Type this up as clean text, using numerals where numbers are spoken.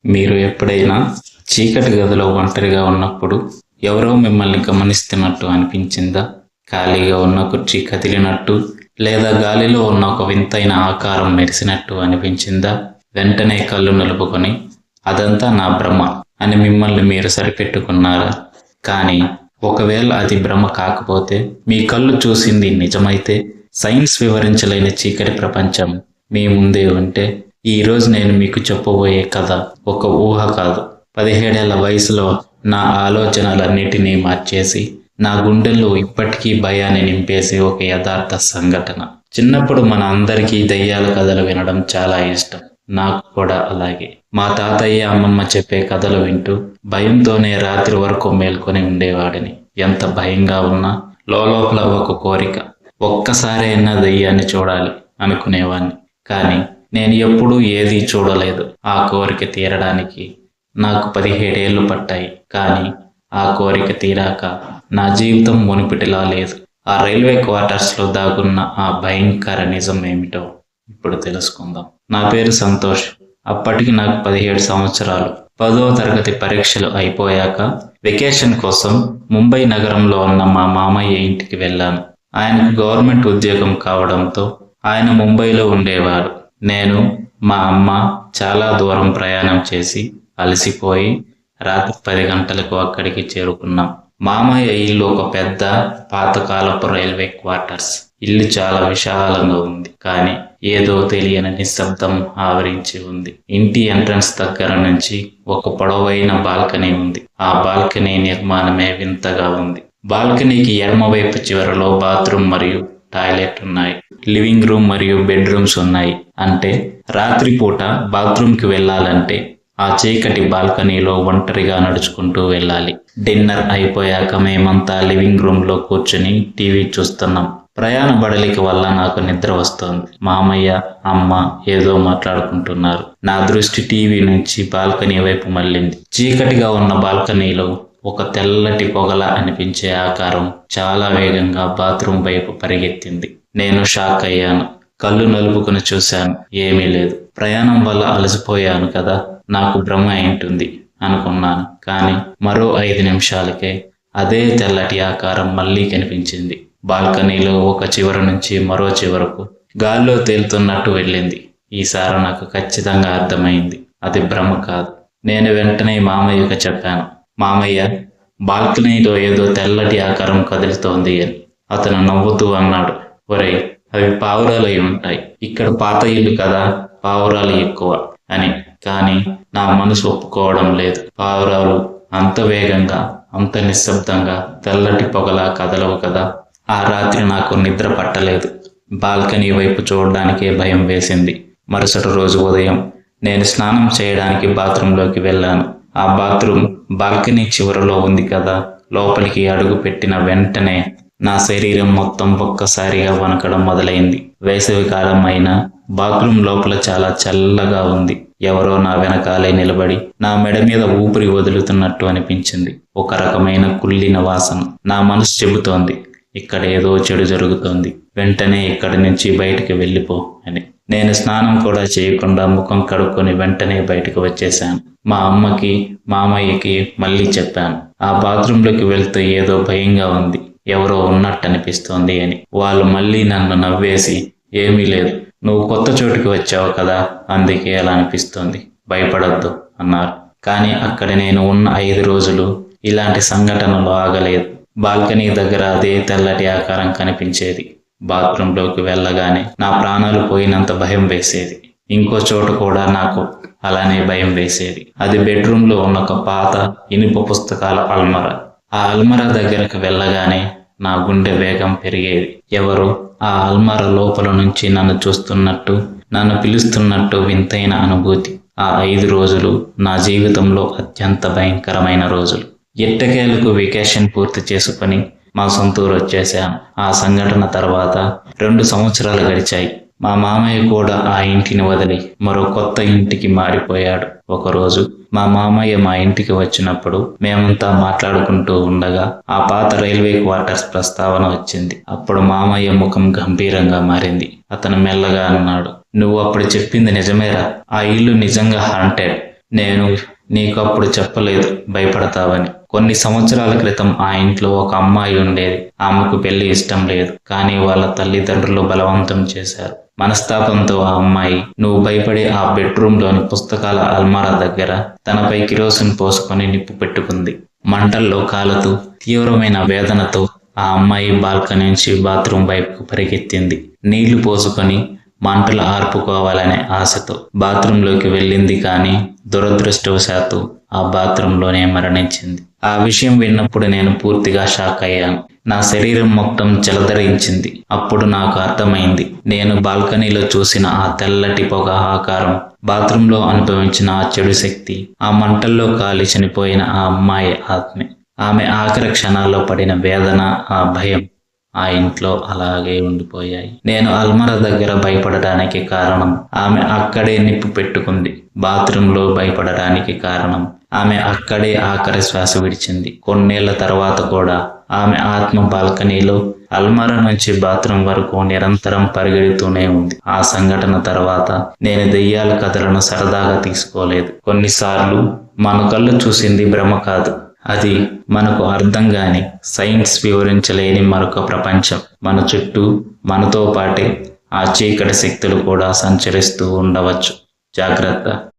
మీరు ఎప్పుడైనా చీకటి గదిలో ఒంటరిగా ఉన్నప్పుడు ఎవరో మిమ్మల్ని గమనిస్తున్నట్టు అనిపించిందా? ఖాళీగా ఉన్న కుర్చీ కదిలినట్టు లేదా గాలిలో ఉన్న ఒక వింతైన ఆకారం మెరిసినట్టు అనిపించిందా? వెంటనే కళ్ళు నలుపుకొని అదంతా నా భ్రమ అని మిమ్మల్ని మీరు సరిపెట్టుకున్నారా? కానీ ఒకవేళ అది భ్రమ కాకపోతే, మీ కళ్ళు చూసింది నిజమైతే, సైన్స్ వివరించలేని చీకటి ప్రపంచం మీ ముందే ఉంటే, ఈరోజు నేను మీకు చెప్పబోయే కథ ఒక ఊహ కాదు. 17 ఏళ్ల వయసులో నా ఆలోచనలన్నిటినీ మార్చేసి, నా గుండెల్లో ఇప్పటికీ భయాన్ని నింపేసి ఒక యథార్థ సంఘటన. చిన్నప్పుడు మన అందరికీ దెయ్యాల కథలు వినడం చాలా ఇష్టం. నాకు కూడా అలాగే. మా తాతయ్య అమ్మమ్మ చెప్పే కథలు వింటూ భయంతోనే రాత్రి వరకు మేల్కొని ఉండేవాడిని. ఎంత భయంగా ఉన్నా లోపల ఒక కోరిక, ఒక్కసారైనా దెయ్యాన్ని చూడాలి అనుకునేవాడిని. కానీ నేను ఎప్పుడూ ఏదీ చూడలేదు. ఆ కోరిక తీరడానికి నాకు 17 ఏళ్లు పట్టాయి. కానీ ఆ కోరిక తీరాక నా జీవితం మునుపటిలా లేదు. ఆ రైల్వే క్వార్టర్స్లో దాగున్న ఆ భయంకర నిజం ఏమిటో ఇప్పుడు తెలుసుకుందాం. నా పేరు సంతోష్. అప్పటికి నాకు 17 సంవత్సరాలు. 10వ తరగతి పరీక్షలు అయిపోయాక వెకేషన్ కోసం ముంబై నగరంలో ఉన్న మా మామయ్య ఇంటికి వెళ్ళాను. ఆయనకు గవర్నమెంట్ ఉద్యోగం కావడంతో ఆయన ముంబైలో ఉండేవారు. నేను, మా అమ్మ చాలా దూరం ప్రయాణం చేసి అలసిపోయి రాత్రి 10 గంటలకు అక్కడికి చేరుకున్నాం. మామయ్య ఇల్లు ఒక పెద్ద పాతకాలపు రైల్వే క్వార్టర్స్. ఇల్లు చాలా విశాలంగా ఉంది. కానీ ఏదో తెలియని నిశ్శబ్దం ఆవరించి ఉంది. ఇంటి ఎంట్రన్స్ దగ్గర నుంచి ఒక పొడవైన బాల్కనీ ఉంది. ఆ బాల్కనీ నిర్మాణమే వింతగా ఉంది. బాల్కనీకి ఎడమవైపు చివరలో బాత్రూమ్ మరియు టాయిలెట్ ఉన్నాయి. లివింగ్ రూమ్ మరియు బెడ్రూమ్స్ ఉన్నాయి. అంటే రాత్రిపూట బాత్రూమ్కి వెళ్ళాలంటే ఆ చీకటి బాల్కనీలో ఒంటరిగా నడుచుకుంటూ వెళ్ళాలి. డిన్నర్ అయిపోయాక మేమంతా లివింగ్ రూమ్లో కూర్చుని టీవీ చూస్తున్నాం. ప్రయాణ బడలిక వల్ల నాకు నిద్ర వస్తోంది. మామయ్య, అమ్మ ఏదో మాట్లాడుకుంటున్నారు. నా దృష్టి టీవీ నుంచి బాల్కనీ వైపు మళ్ళింది. చీకటిగా ఉన్న బాల్కనీలో ఒక తెల్లటి పొగల అనిపించే ఆకారం చాలా వేగంగా బాత్రూమ్ వైపు పరిగెత్తింది. నేను షాక్ అయ్యాను. కళ్ళు నలుపుకుని చూశాను. ఏమీ లేదు. ప్రయాణం వల్ల అలసిపోయాను కదా, నాకు భ్రమ అయింటుంది అనుకున్నాను. కానీ మరో 5 నిమిషాలకే అదే తెల్లటి ఆకారం మళ్ళీ కనిపించింది. బాల్కనీలో ఒక చివర నుంచి మరో చివరకు గాల్లో తేలుతున్నట్టు వెళ్ళింది. ఈసారి నాకు ఖచ్చితంగా అర్థమైంది, అది భ్రమ కాదు. నేను వెంటనే మామయ్యకు చెప్పాను. మామయ్య, బాల్కనీలో ఏదో తెల్లటి ఆకారం కదులుతోంది అని. అతను నవ్వుతూ అన్నాడు, ఒరేయ్, అవి పావురాలు అయి ఉంటాయి. ఇక్కడ పాత ఇల్లు కదా, పావురాలు ఎక్కువ అని. కానీ నా మనసు ఒప్పుకోవడం లేదు. పావురాలు అంత వేగంగా, అంత నిశ్శబ్దంగా తెల్లటి పొగలా కదలవు కదా. ఆ రాత్రి నాకు నిద్ర పట్టలేదు. బాల్కనీ వైపు చూడడానికే భయం వేసింది. మరుసటి రోజు ఉదయం నేను స్నానం చేయడానికి బాత్రూంలోకి వెళ్ళాను. ఆ బాత్రూమ్ బాల్కనీ చివరలో ఉంది కదా. లోపలికి అడుగు పెట్టిన వెంటనే నా శరీరం మొత్తం ఒక్కసారిగా వణకడం మొదలైంది. వేసవి కాలం అయినా బాత్రూమ్ లోపల చాలా చల్లగా ఉంది. ఎవరో నా వెనకాలే నిలబడి నా మెడ మీద ఊపిరి వదులుతున్నట్టు అనిపించింది. ఒక రకమైన కుళ్ళిన వాసన. నా మనసు చెబుతోంది, ఇక్కడ ఏదో చెడు జరుగుతోంది, వెంటనే ఇక్కడి నుంచి బయటికి వెళ్ళిపో అని. నేను స్నానం కూడా చేయకుండా ముఖం కడుక్కొని వెంటనే బయటకు వచ్చేశాను. మా అమ్మకి, మామయ్యకి మళ్ళీ చెప్పాను. ఆ బాత్రూంలోకి వెళ్తూ ఏదో భయంగా ఉంది, ఎవరో ఉన్నట్టు అనిపిస్తోంది అని. వాళ్ళు మళ్ళీ నన్ను నవ్వేసి, ఏమీ లేదు, నువ్వు కొత్త చోటుకి వచ్చావు కదా, అందుకే అలా అనిపిస్తోంది, భయపడొద్దు అన్నారు. కానీ అక్కడ నేను ఉన్న 5 రోజులు ఇలాంటి సంఘటనలు ఆగలేదు. బాల్కనీ దగ్గర అదే తెల్లటి ఆకారం కనిపించేది. బాత్రూంలోకి వెళ్ళగానే నా ప్రాణాలు పోయినంత భయం వేసేది. ఇంకో చోట కూడా నాకు అలానే భయం వేసేది. అది బెడ్రూమ్లో ఉన్న ఒక పాత ఇనుప పుస్తకాల అల్మరా. ఆ అల్మరా దగ్గరకు వెళ్ళగానే నా గుండె వేగం పెరిగేది. ఎవరో ఆ అల్మరా లోపల నుంచి నన్ను చూస్తున్నట్టు, నన్ను పిలుస్తున్నట్టు వింతైన అనుభూతి. ఆ 5 రోజులు నా జీవితంలో అత్యంత భయంకరమైన రోజులు. ఎట్టకేలకు వెకేషన్ పూర్తి చేసుకొని మా సొంతూరు వచ్చేసాను. ఆ సంఘటన తర్వాత 2 సంవత్సరాలు గడిచాయి. మా మామయ్య కూడా ఆ ఇంటిని వదిలి మరో కొత్త ఇంటికి మారిపోయాడు. ఒకరోజు మా మామయ్య మా ఇంటికి వచ్చినప్పుడు మేమంతా మాట్లాడుకుంటూ ఉండగా ఆ పాత రైల్వే క్వార్టర్స్ ప్రస్తావన వచ్చింది. అప్పుడు మామయ్య ముఖం గంభీరంగా మారింది. అతను మెల్లగా అన్నాడు, నువ్వు అప్పుడు చెప్పింది నిజమేరా, ఆ ఇల్లు నిజంగా హాంటెడ్. నేను నీకు అప్పుడు చెప్పలేదు భయపడతావని. కొన్ని సంవత్సరాల క్రితం ఆ ఇంట్లో ఒక అమ్మాయి ఉండేది. ఆమెకు పెళ్లి ఇష్టం లేదు, కానీ వాళ్ళ తల్లిదండ్రులు బలవంతం చేశారు. మనస్తాపంతో ఆ అమ్మాయి నువ్వు భయపడే ఆ బెడ్రూమ్లోని పుస్తకాల అల్మారా దగ్గర తనపై కిరోసిన్ పోసుకొని నిప్పు పెట్టుకుంది. మంటల్లో కాలుతూ తీవ్రమైన వేదనతో ఆ అమ్మాయి బాల్కనీ నుంచి బాత్రూం వైపుకు పరిగెత్తింది. నీళ్లు పోసుకొని మంటలు ఆర్పుకోవాలనే ఆశతో బాత్రూంలోకి వెళ్ళింది, కానీ దురదృష్టవశాత్తు ఆ బాత్రూంలోనే మరణించింది. ఆ విషయం విన్నప్పుడు నేను పూర్తిగా షాక్ అయ్యాను. నా శరీరం మొత్తం జలధరించింది. అప్పుడు నాకు అర్థమైంది, నేను బాల్కనీలో చూసిన ఆ తెల్లటి పొగ ఆకారం, బాత్రూంలో అనుభవించిన ఆ చెడు శక్తి, ఆ మంటల్లో కాలి చనిపోయిన ఆ అమ్మాయి ఆత్మే. ఆమె ఆఖరి క్షణాల్లో పడిన వేదన, ఆ భయం ఆ ఇంట్లో అలాగే ఉండిపోయాయి. నేను అల్మరా దగ్గర భయపడడానికి కారణం ఆమె అక్కడే నిప్పు పెట్టుకుంది. బాత్రూంలో భయపడడానికి కారణం ఆమె అక్కడే ఆఖరి శ్వాస విడిచింది. కొన్నేళ్ల తర్వాత కూడా ఆమె ఆత్మ బాల్కనీలో అల్మరా నుంచి బాత్రూం వరకు నిరంతరం పరిగెడుతూనే ఉంది. ఆ సంఘటన తర్వాత నేను దెయ్యాల కథలను సరదాగా తీసుకోలేదు. కొన్నిసార్లు మన కళ్ళు చూసింది భ్రమ కాదు, అది మనకు అర్థం కాని, సైన్స్ వివరించలేని మరొక ప్రపంచం. మన చుట్టూ మనతో పాటే ఆ చీకటి శక్తులు కూడా సంచరిస్తూ ఉండవచ్చు. జాగ్రత్త.